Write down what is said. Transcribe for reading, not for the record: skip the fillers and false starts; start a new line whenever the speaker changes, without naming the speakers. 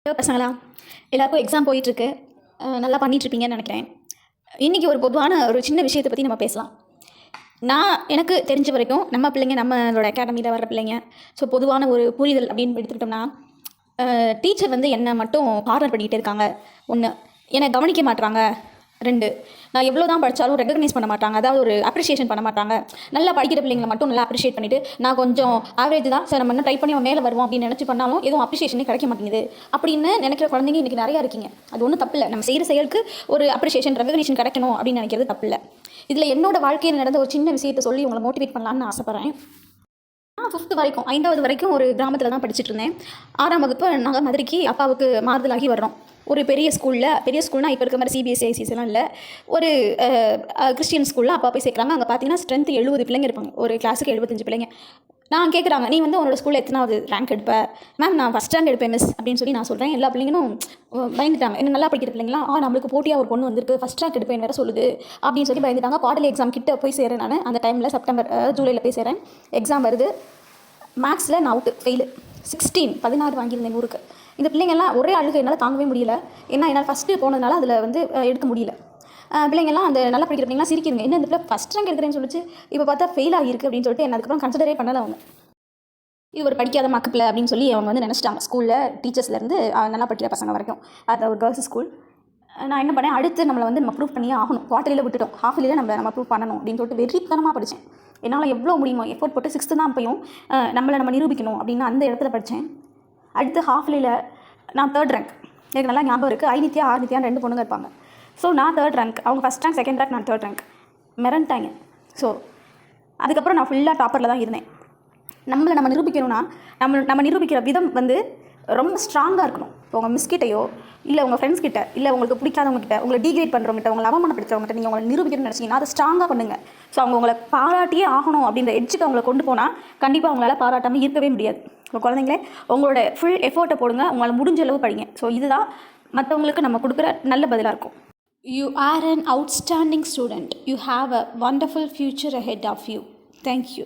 பசங்களா எல்லாருக்கும் எக்ஸாம் போயிட்டுருக்கு. நல்லா பண்ணிகிட்ருப்பீங்கன்னு நினைக்கிறேன். இன்றைக்கி ஒரு பொதுவான ஒரு சின்ன விஷயத்தை பற்றி நம்ம பேசலாம். எனக்கு தெரிஞ்ச வரைக்கும் நம்ம பிள்ளைங்க, நம்மளோட அகாடமியில் வர்ற பிள்ளைங்க, ஸோ பொதுவான ஒரு புரிதல் அப்படின்னு எடுத்துக்கிட்டோம்னா, டீச்சர் வந்து என்னை மட்டும் கார்னர் பண்ணிக்கிட்டே இருக்காங்க. 1, என்னை கவனிக்க மாட்றாங்க. 2, நான் எவ்வளோ தான் படித்தாலும் ரெகக்னைஸ் பண்ண மாட்டாங்க. அதாவது ஒரு அப்ரிஷியேஷன் பண்ண மாட்டாங்க. நல்லா படிக்கிற பிள்ளைங்களை மட்டும் நல்லா அப்ரிஷியேட் பண்ணிவிட்டு, நான் கொஞ்சம் ஆவரேஜ் தான் சார், நம்ம இன்னும் ட்ரை பண்ணி அவன் மேலே வருவோம் அப்படின்னு நினச்சி பண்ணாலும் எதுவும் அப்ரிஷியேஷனே கிடைக்க மாட்டேங்குது அப்படின்னு நினைக்கிற குழந்தைங்க இன்றைக்கி நிறையா இருக்கீங்க. அது ஒன்றும் தப்பு இல்லை. நம்ம செய்கிற செயலுக்கு ஒரு அப்ரிஷியேஷன், ரெகக்னேஷன் கிடைக்கணும் அப்படின்னு நினைக்கிறது தப்பு இல்லை. இதில் என்னோட வாழ்க்கையில் நடந்த ஒரு சின்ன விஷயத்தை சொல்லி உங்களை மோட்டிவேட் பண்ணலான்னு ஆசைப்பட்றேன். நான் 5th வரைக்கும் 5வது வரைக்கும் ஒரு கிராமத்தில் தான் படிச்சுட்டு இருந்தேன். 6ஆம் வகுப்பு நாங்கள் மதுரைக்கு அப்பாவுக்கு மாறுதலாகி வர்றோம். ஒரு பெரிய ஸ்கூல்னால் இப்போ இருக்கிற மாதிரி சிபிஎஸ்சி ஐசிஎஸ்லாம் இல்லை. ஒரு கிறிஸ்டியன் ஸ்கூலில் அப்பா போய் சேர்க்குறாங்க. அங்கே பார்த்தீங்கன்னா ஸ்ட்ரென்த் 70 பிள்ளைங்க இருப்பாங்க. ஒரு கிளாஸுக்கு 75 பிள்ளைங்க. நான் கேட்குறாங்க, நீ வந்து உன்னோட ஸ்கூலில் எத்தனாவது ரேங்க் எடுப்ப? மேம் நான் ஃபஸ்ட் ரேங்க் எடுப்பேன் மிஸ் அப்படின்னு சொல்லி நான் சொல்கிறேன். எல்லா பிள்ளைங்களும் பயந்துட்டாங்க. என்ன நல்லா படிக்கிற பிள்ளைங்களாம், நம்மளுக்கு போட்டியாக ஒரு பொண்ணு வந்திருக்கு, ஃபஸ்ட் ரேங்க் எடுப்பேன் வேறு சொல்லுது அப்படின்னு சொல்லி பயந்துட்டாங்க. குவார்டர்லி எக்ஸாம் கிட்ட போய் சேரேன். நான் அந்த டைமில் ஜூலையில் போய் சேரேன். எக்ஸாம் வருது. மேக்ஸில் நான் அவுட்டு, ஃபெயிலு. 16 வாங்கியிருந்தேன் 100க்கு. இந்த பிள்ளைங்கள்லாம் ஒரே அழுகை என்னால் தாங்கவே முடியல. ஏன்னா என்னால் ஃபஸ்ட்டு போனதுனால அதில் வந்து எடுக்க முடியல. பிள்ளைங்கள்லாம் அந்த நல்லா படிக்கிற பிள்ளைங்களாம் சிரிக்கிறீங்க, என்ன இந்த பிள்ளை ஃபஸ்ட் ரேங்க் எடுக்கிறேன்னு சொல்லிச்சு, இப்போ பார்த்தா ஃபெயில் ஆகியிருக்கு அப்படின்னு சொல்லிட்டு என்ன அதுக்கப்புறம் கன்சிடரே பண்ணலை. அவங்க இது ஒரு படிக்காத மக்கு பிள்ளை அப்படின்னு சொல்லி அவங்க வந்து நினச்சிட்டாங்க. ஸ்கூலில் டீச்சர்ஸ்லேருந்து நல்லா படிக்கிற பசங்க வரைக்கும். அது ஒரு கேர்ள்ஸ் ஸ்கூல். நான் என்ன பண்ணேன், அடுத்து நம்ம ப்ரூவ் பண்ணியே ஆகணும். குவார்டர்லியில் விட்டுட்டோம், ஹாஃப் இயரில் நம்ம ப்ரூவ் பண்ணணும் அப்படின்னு சொல்லிட்டு வெறித்தனமாக படித்தேன். என்னால் எவ்வளோ முடியுமோ எஃபோர்ட் போட்டு 6th தான் அப்பையும் நம்ம நிரூபிக்கணும் அப்படின்னு அந்த இடத்துல படித்தேன். அடுத்து ஹாஃப் இயரில் நான் 3rd ரேங்க். எனக்கு நல்லா ஞாபகம் இருக்குது. ஐநித்யா ஆர்நித்யான்னு 2 பொண்ணுங்க இருப்பாங்க. ஸோ நான் 3rd ரேங்க், அவங்க ஃபஸ்ட் ரேங்க், செகண்ட் ரேங்க், நான் 3rd ரேங்க். மிரண்டாங்க. ஸோ அதுக்கப்புறம் நான் ஃபுல்லாக டாப்பரில் தான் இருந்தேன். நம்ம நிரூபிக்கணும்னா நம்ம நிரூபிக்கிற விதம் வந்து ரொம்ப ஸ்ட்ராங்காக இருக்கணும். இப்போ உங்கள் மிஸ்கிட்டையோ இல்லை உங்கள் ஃப்ரெண்ட்ஸ் கிட்ட இல்லை உங்களுக்கு பிடிக்காதவங்ககிட்ட, உங்களை டிகிரேட் பண்ணுறவங்ககிட்ட, உங்களை அவமானப்படுத்துறவங்ககிட்ட நீங்கள் உங்களை நிரூபிக்கணும்னு நினச்சிங்கன்னா அதை ஸ்ட்ராங்காக பண்ணுங்கள். ஸோ அவங்க உங்களை பாராட்டியே ஆகணும் அப்படின்ற எட்ஜுக்கு அவங்களை கொண்டு போனால் கண்டிப்பாக அவங்களால பாராட்டாமல் இருக்கவே முடியாது. ஸோ குழந்தைங்களே, உங்களோட ஃபுல் எஃபோர்ட்டை போடுங்க. உங்களால் முடிஞ்ச அளவு படிங்க. ஸோ இதுதான் மற்றவங்களுக்கு நம்ம கொடுக்குற நல்ல பதிலாக இருக்கும். You are an outstanding student. You have a wonderful future ahead of you. Thank you.